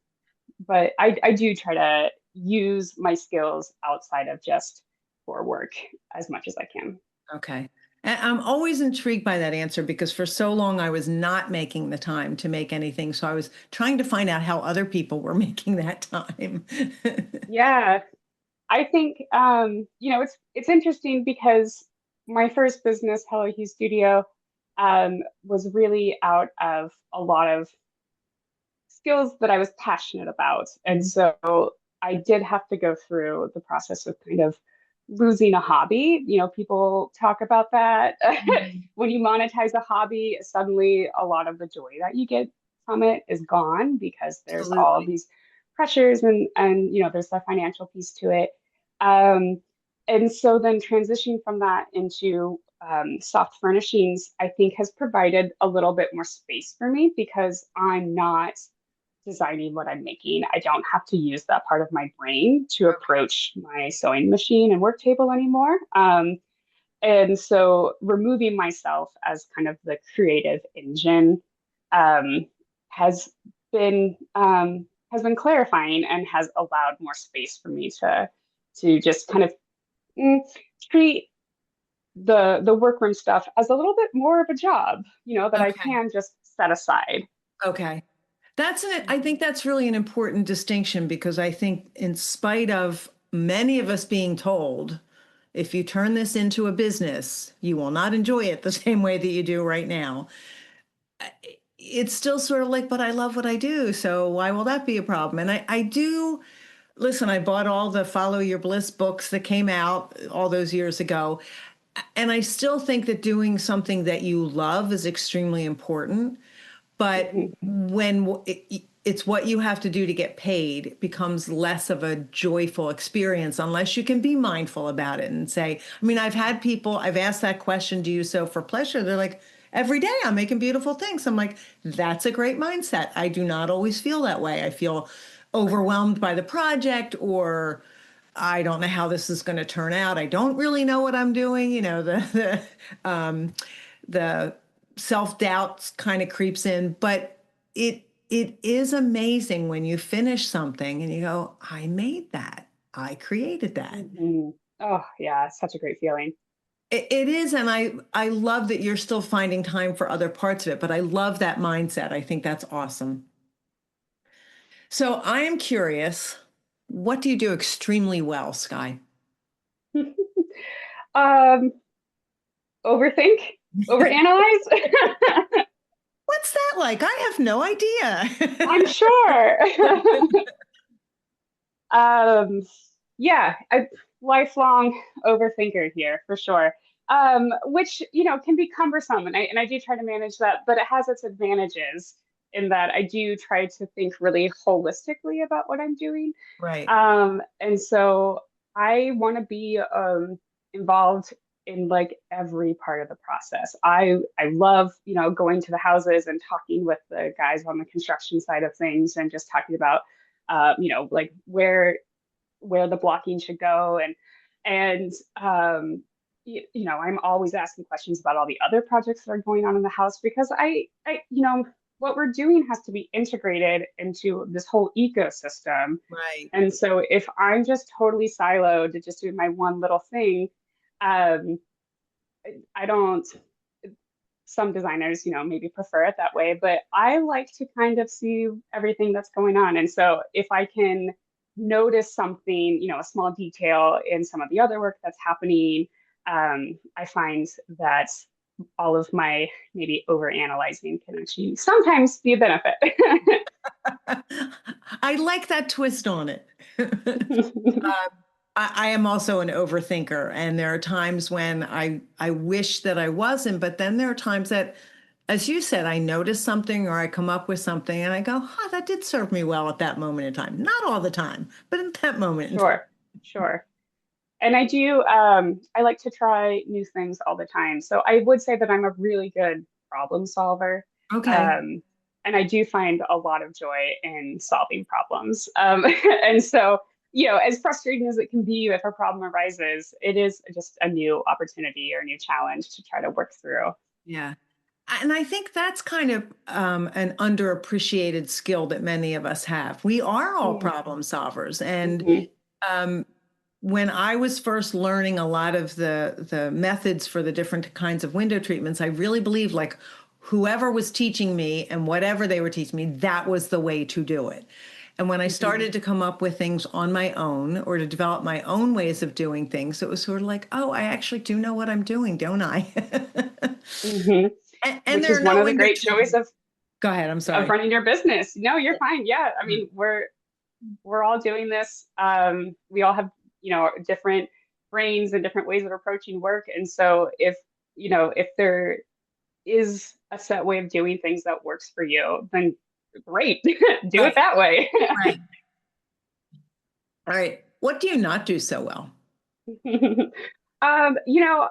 but I do try to use my skills outside of just for work as much as I can. Okay. And I'm always intrigued by that answer because for so long I was not making the time to make anything. So I was trying to find out how other people were making that time. Yeah, I think it's interesting because my first business, Hello Hue Studio, was really out of a lot of skills that I was passionate about. And so I did have to go through the process of kind of losing a hobby. People talk about that. When you monetize a hobby, suddenly a lot of the joy that you get from it is gone because there's all of Absolutely. these pressures and there's the financial piece to it. Um, and so then transitioning from that into soft furnishings, I think has provided a little bit more space for me because I'm not designing what I'm making. I don't have to use that part of my brain to approach my sewing machine and work table anymore. And so removing myself as kind of the creative engine um, has has been clarifying and has allowed more space for me to just kind of mm, treat the workroom stuff as a little bit more of a job, that I Okay. can just set aside. Okay. I think that's really an important distinction because I think in spite of many of us being told, if you turn this into a business, you will not enjoy it the same way that you do right now. It's still sort of like, but I love what I do. So why will that be a problem? And I do listen, I bought all the Follow Your Bliss books that came out all those years ago. And I still think that doing something that you love is extremely important. But Mhm. when it's what you have to do to get paid, it becomes less of a joyful experience unless you can be mindful about it and say, I mean, I've asked that question, do you sew for pleasure? They're like, every day I'm making beautiful things. I'm like, that's a great mindset. I do not always feel that way. I feel overwhelmed by the project, or I don't know how this is going to turn out. I don't really know what I'm doing. The self-doubt kind of creeps in, but it is amazing when you finish something and you go, I made that. I created that. Mhm. Oh, yeah, it's such a great feeling. It is, and I love that you're still finding time for other parts of it, but I love that mindset. I think that's awesome. So I am curious, what do you do extremely well, Skye? Um, Overthink, overanalyze. What's that like? I have no I'm idea. sure. Um, yeah, a lifelong overthinker here for sure. Which, can be cumbersome, and I do try to manage that, but it has its advantages in that I do try to think really holistically about what I'm doing. Right. And so I want to be involved in like every part of the process. I love, going to the houses and talking with the guys on the construction side of things and just talking about like where the blocking should go and I'm always asking questions about all the other projects that are going on in the house because I what we're doing has to be integrated into this whole ecosystem. Right. And so if I'm just totally siloed to just doing my one little thing, um, I don't, some designers, maybe prefer it that way, but I like to kind of see everything that's going on. And so if I can notice something, a small detail in some of the other work that's happening, I find that all of my maybe over analyzing can actually sometimes be a benefit. I like that twist on it. I am also an overthinker, and there are times when I wish that I wasn't, but then there are times that, as you said, I notice something or I come up with something and I go, huh, that did serve me well at that moment in time. Not all the time, but at that moment in time. Sure, sure. And I like to try new things all the time. So I would say that I'm a really good problem solver. Okay. Um, and I do find a lot of joy in solving problems. And so, as frustrating as it can be if a problem arises, it is just a new opportunity or a new challenge to try to work through. Yeah. And I think that's kind of an underappreciated skill that many of us have. We are all problem solvers. And Mm-hmm. um, when I was first learning a lot of the methods for the different kinds of window treatments, I really believed like whoever was teaching me and whatever they were teaching me, that was the way to do it. And when I Mm-hmm. started to come up with things on my own or to develop my own ways of doing things, it was sort of like, oh, I actually do know what I'm doing, don't I? Mm-hmm. And Which there is are one no of the window great joys treatments. Go ahead, I'm of sorry. running your business. No, you're fine. Yeah. I mean, we're all doing this. We all have, different brains and different ways of approaching work. And so if there is a set way of doing things that works for you, then great, do it Right, that way. right. All right. What do you not do so well? Um, you know,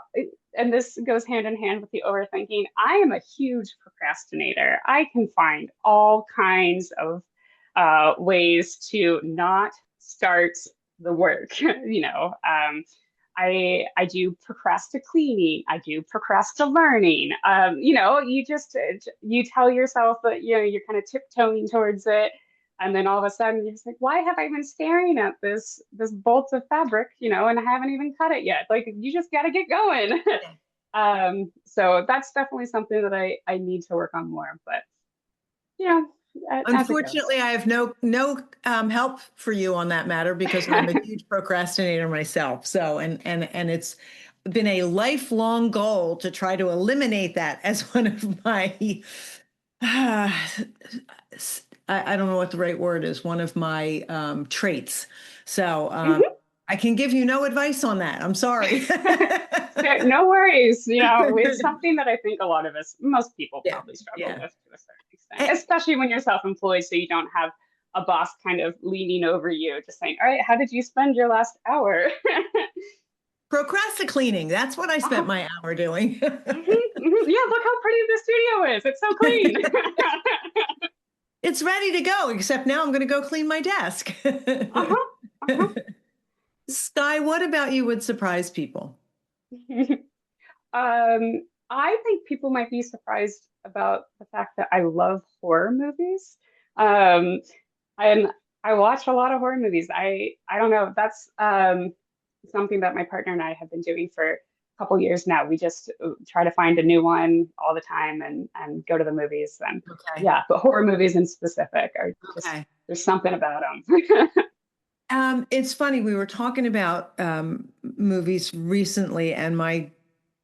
and this goes hand in hand with the overthinking. I am a huge procrastinator. I can find all kinds of ways to not start the work. I do procrastinate cleaning. I do procrastinate learning. You tell yourself that you're kind of tiptoeing towards it, and then all of a sudden you're just like, why have I been staring at this bolt of fabric, and I haven't even cut it yet? Like you just got to get going. So that's definitely something that I need to work on more. But yeah, as it goes. Unfortunately, I have no help for you on that matter because I'm a huge procrastinator myself. So and it's been a lifelong goal to try to eliminate that as one of my I don't know what the right word is, one of my traits. So Mhm. I can give you no advice on that. I'm sorry. No worries. It's something that I think a lot of us, most people Yeah, probably struggle yeah. with to a certain extent, especially when you're self-employed, so you don't have a boss kind of leaning over you, just saying, all right, how did you spend your last hour? Procrastinating cleaning. That's what I spent Uh-huh. my hour doing. Yeah, look how pretty the studio is. It's so clean. it's ready to go, except now I'm going to go clean my desk. Uh-huh. Uh-huh. Skye, what about you would surprise people? I think people might be surprised about the fact that I love horror movies. Um, and I watch a lot of horror movies. I don't know. That's something that my partner and I have been doing for a couple years now. We just try to find a new one all the time and go to the movies. And Okay. yeah, but horror movies in specific are just Okay. there's something about them. It's funny, we were talking about movies recently, and my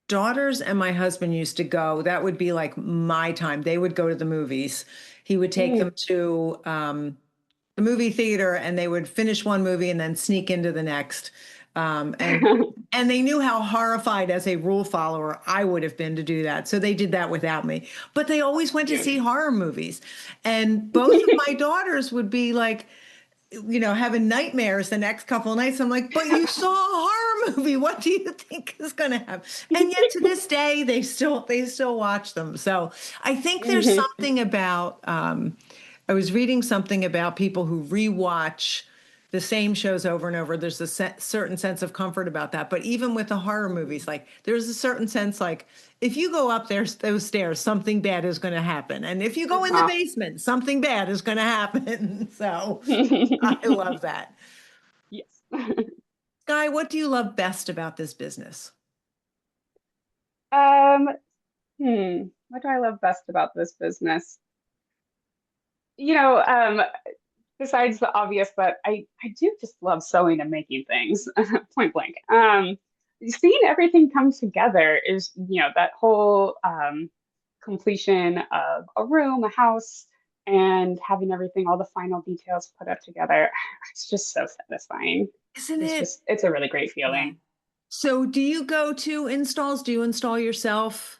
daughters and my husband used to go. That would be like my time. They would go to the movies. He would take them to the movie theater, and they would finish one movie and then sneak into the next. Um, and and they knew how horrified as a rule follower I would have been to do that. So they did that without me. But they always went to Cute. see horror movies. And both of my daughters would be like, having nightmares the next couple of nights. I'm like, but you saw a horror movie. What do you think is going to happen? And yet to this day, they still watch them. So I think there's something about, I was reading something about people who rewatch the same shows over and over. There's a certain sense of comfort about that. But even with the horror movies, like there's a certain sense, like if you go up there, those stairs, something bad is going to happen. And if you go in the Uh-huh. basement, something bad is going to happen. So I love that. Yes. Skye, what do you love best about this business? Um, what do I love best about this business? You know, besides the obvious, but I do just love sewing and making things, point blank. Seeing everything come together is, that whole completion of a room, a house, and having everything, all the final details put up together. It's just so satisfying. Isn't it? It's a really great Yeah. feeling. So do you go to installs? Do you install yourself?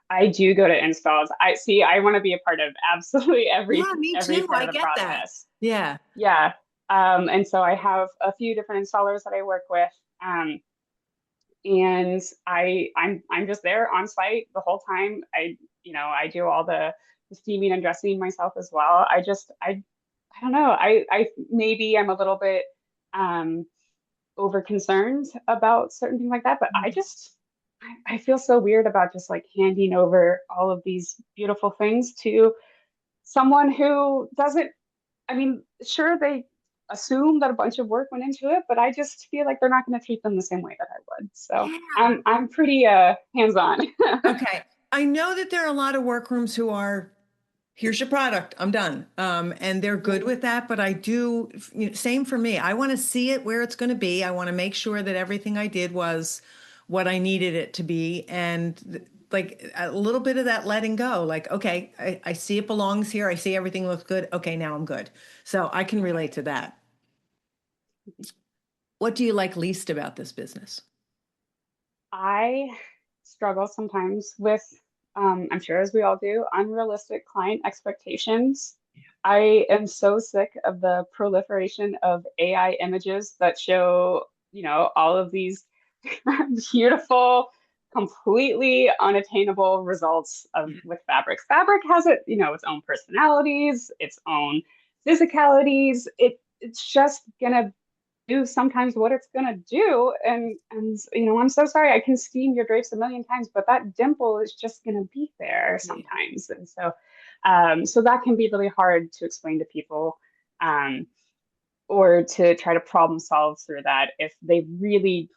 I do go to installs. I see, I want to be a part of absolutely Yeah, me every too. part I of the get that. process. Yeah. Yeah. And so I have a few different installers that I work with. Um, and I'm just there on site the whole time. I do all the steaming and dressing myself as well. I don't know. I maybe I'm a little bit um over concerned about certain things like that, but I feel so weird about just like handing over all of these beautiful things to someone who doesn't. I mean, sure, they assume that a bunch of work went into it, but I just feel like they're not going to treat them the same way that I would. So Yeah. I'm pretty hands-on. Okay. I know that there are a lot of workrooms who are, here's your product, I'm done. And they're good with that, but I do, same for me. I want to see it where it's going to be. I want to make sure that everything I did was what I needed it to be. And like a little bit of that letting go, like, okay, I see it belongs here. I see everything looks good. Okay, now I'm good. So I can relate to that. What do you like least about this business? I struggle sometimes with, I'm sure as we all do, unrealistic client expectations. I am so sick of the proliferation of AI images that show, all of these beautiful, completely unattainable results of with fabric. Fabric has its own personalities, its own physicalities. It's just gonna do sometimes what it's gonna do. And I'm so sorry, I can steam your drapes a million times, but that dimple is just gonna be there Yeah. sometimes. And so that can be really hard to explain to people. Or to try to problem solve through that if they really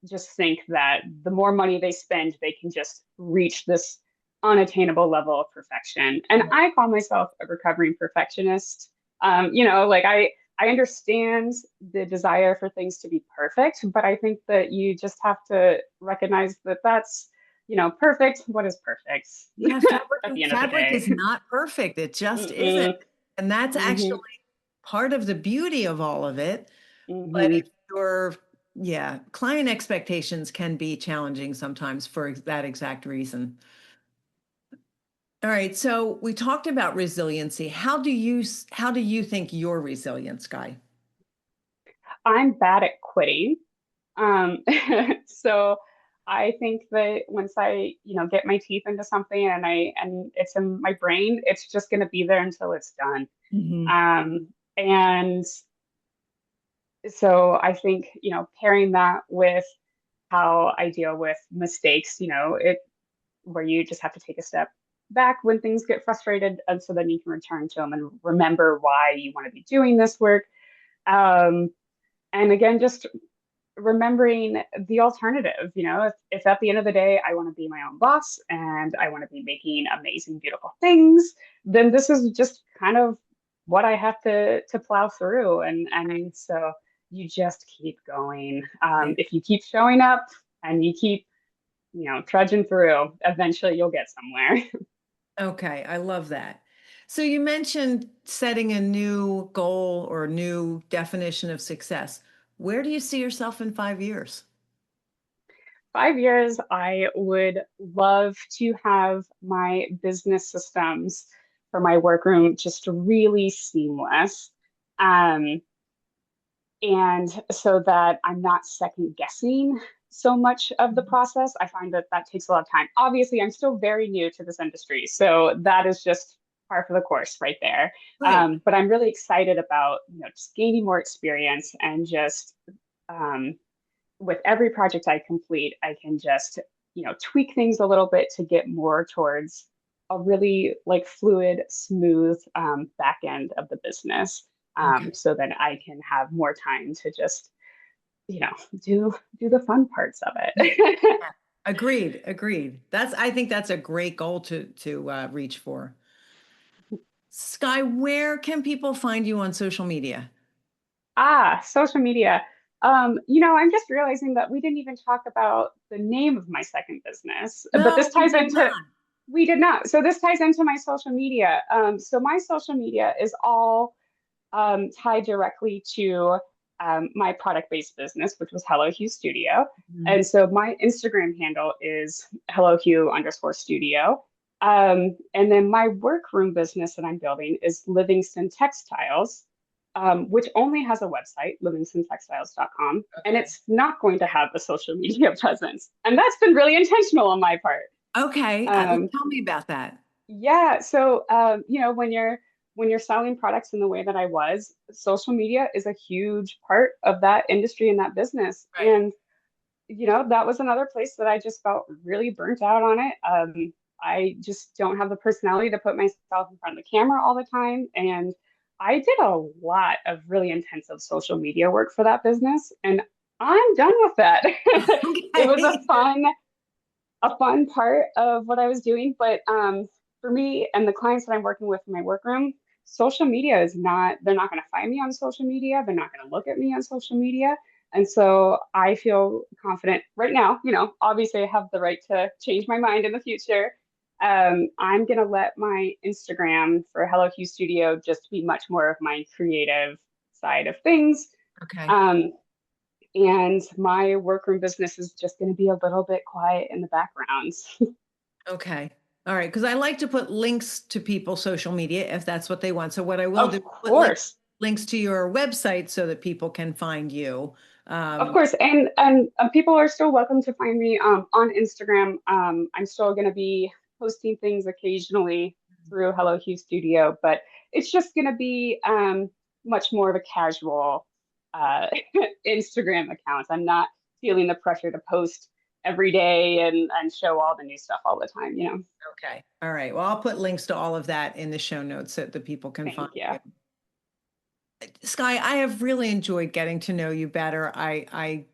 just think that the more money they spend, they can just reach this unattainable level of perfection. And I call myself a recovering perfectionist. Like I understand the desire for things to be perfect, but I think that you just have to recognize that that's, perfect. What is perfect Yeah, at the end of the fabric day? is not perfect. It just isn't. Mm-mm, And that's mm-hmm, actually part of the beauty of all of it. But mm-hmm. if yeah, client expectations can be challenging sometimes for that exact reason. All right, so we talked about resiliency. How do you think you're resilient, Guy? I'm bad at quitting. Um, so I think that once I, get my teeth into something and it's in my brain, it's just going to be there until it's done. Hmm. And so I think, pairing that with how I deal with mistakes, where you just have to take a step back when things get frustrated, and so then you can return to them and remember why you want to be doing this work. Um, and again, just remembering the alternative, if at the end of the day I want to be my own boss and I want to be making amazing, beautiful things, then this is just kind of what I have to plow through. And so you just keep going. If you keep showing up and you keep, trudging through, eventually you'll get somewhere. Okay, I love that. So you mentioned setting a new goal or new definition of success. Where do you see yourself in 5 years? 5 years, I would love to have my business systems for my workroom just really seamless. Um, and so that I'm not second guessing so much of the process. I find that that takes a lot of time. Obviously, I'm still very new to this industry, so that is just par for the course right there. Right. But I'm really excited about, just gaining more experience and just um, with every project I complete, I can just, tweak things a little bit to get more towards a really like fluid, smooth back end of the business. Okay. So that I can have more time to just, you know, do the fun parts of Yeah. it. Agreed. Agreed. I think that's a great goal to reach for. Skye, where can people find you on social media? Social media. I'm just realizing that we didn't even talk about the name of my second business, but No, this we ties did into not. we did not. So this ties into my social media. So my social media is all tied directly to my product-based business, which was Hello Hue Studio. Mhm. And so my Instagram handle is Hello Hue underscore studio. And then my workroom business that I'm building is Livingston Textiles, which only has a website, livingstontextiles.com, and Okay. it's not going to have a social media presence. And that's been really intentional on my part. Okay. Um, Tell me about that. yeah, so when you're selling products in the way that I was, social media is a huge part of that industry and that business. Right. And that was another place that I just felt really burnt out on it. I just don't have the personality to put myself in front of the camera all the time. And I did a lot of really intensive social media work for that business, and I'm done with that. It was Okay. a fun part of what I was doing. But for me and the clients that I'm working with in my workroom, social media is not, they're not going to find me on social media. They're not going to look at me on social media. And so I feel confident right now, obviously I have the right to change my mind in the future. I'm going to let my Instagram for Hello Hue Studio just be much more of my creative side of things. Okay. Um, and my workroom business is just going to be a little bit quiet in the background. Okay. All right. Because I like to put links to people's social media if that's what they want. So what I will do Of is put course. links to your website so that people can find you. Of Um, course, and people are still welcome to find me on Instagram. I'm still going to be posting things occasionally through Hello Hue Studio, but it's just going to be much more of a casual uh, Instagram account. I'm not feeling the pressure to post every day and show all the new stuff all the time. okay. All right. Well, I'll put links to all of that in the show notes so that people can find Thank you. you. Skye, I have really enjoyed getting to know you better. I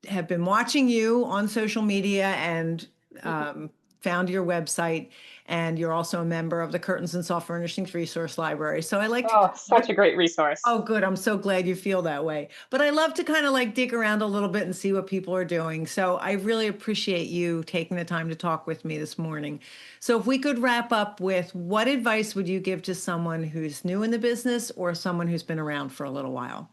have been watching you on social media and um, found your website, and you're also a member of the Curtains and Soft Furnishings Resource Library. So I like to Oh, such a great resource. Oh, good. I'm so glad you feel that way. But I love to kind of like dig around a little bit and see what people are doing. So I really appreciate you taking the time to talk with me this morning. So if we could wrap up with what advice would you give to someone who's new in the business or someone who's been around for a little while?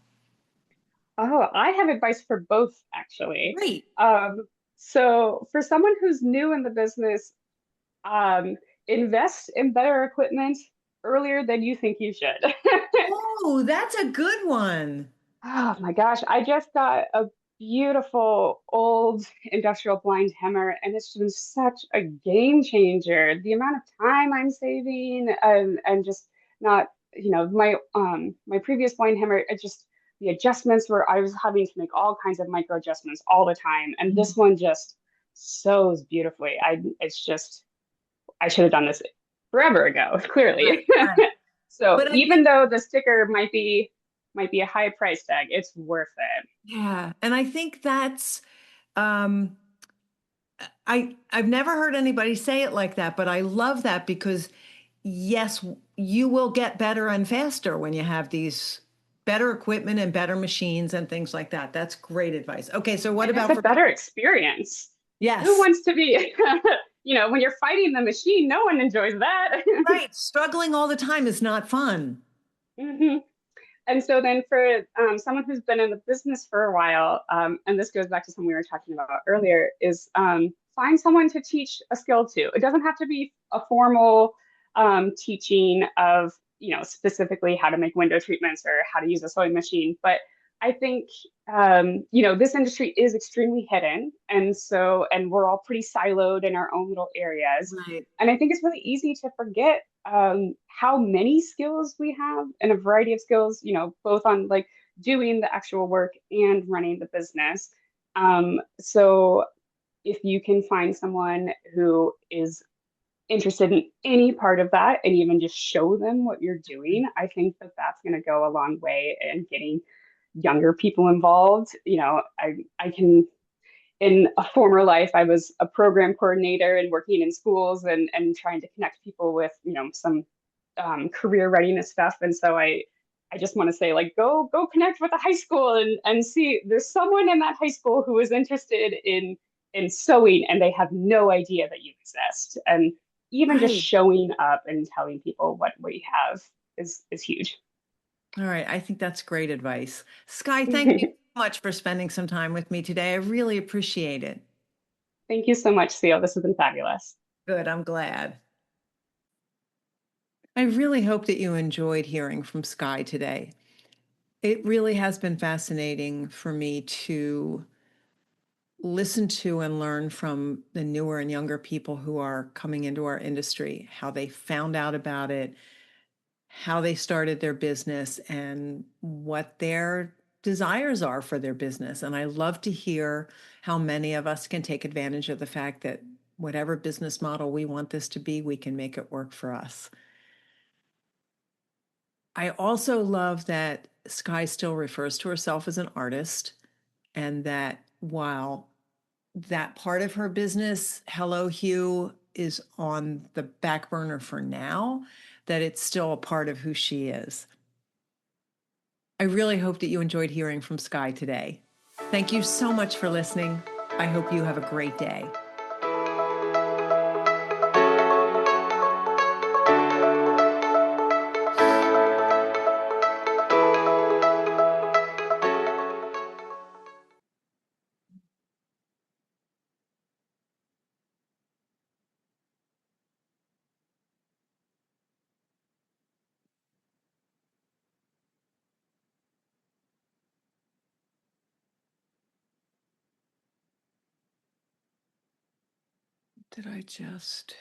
Oh, I have advice for both, actually. Great. Um, so for someone who's new in the business, um, invest in better equipment earlier than you think you should. Oh, that's a good one. Oh my gosh, I just got a beautiful old industrial blind hammer, and it's been such a game changer. The amount of time I'm saving, and just not, my previous blind hammer, it just the adjustments where I was having to make all kinds of micro adjustments all the time, and Mhm. this one just sews beautifully. It's just I should have done this forever ago, Right, clearly. right. So But I even think, though the sticker might be a high price tag, it's worth it. yeah, and I think that's um I've never heard anybody say it like that, but I love that because yes, you will get better and faster when you have these better equipment and better machines and things like that. That's great advice. Okay, so what And it's about a for better people? experience. Who Yes, wants to be, when you're fighting the machine, no one enjoys that. right. Struggling all the time is not fun. hmm And so then for someone who's been in the business for a while, and this goes back to something we were talking about earlier, is find someone to teach a skill to. It doesn't have to be a formal teaching of, specifically how to make window treatments or how to use a sewing machine. But I think, this industry is extremely hidden. And we're all pretty siloed in our own little areas. Right. And I think it's really easy to forget how many skills we have and a variety of skills, both on like doing the actual work and running the business. So if you can find someone who is interested in any part of that and even just show them what you're doing, I think that that's going to go a long way in getting younger people involved. I can in a former life, I was a program coordinator and working in schools and trying to connect people with, some career readiness stuff. And so I just want to say, like, go connect with a high school and see there's someone in that high school who is interested in sewing and they have no idea that you exist. And even just Right. showing up and telling people what we have is huge. All right. I think that's great advice. Skye, thank you so much for spending some time with me today. I really appreciate it. Thank you so much, Seal. This has been fabulous. Good. I'm glad. I really hope that you enjoyed hearing from Skye today. It really has been fascinating for me to listen to and learn from the newer and younger people who are coming into our industry, how they found out about it, how they started their business, and what their desires are for their business. And I love to hear how many of us can take advantage of the fact that whatever business model we want this to be, we can make it work for us. I also love that Skye still refers to herself as an artist, and that while that part of her business, Hello Hugh, is on the back burner for now, that it's still a part of who she is. I really hope that you enjoyed hearing from Skye today. Thank you so much for listening. I hope you have a great day. Did I just...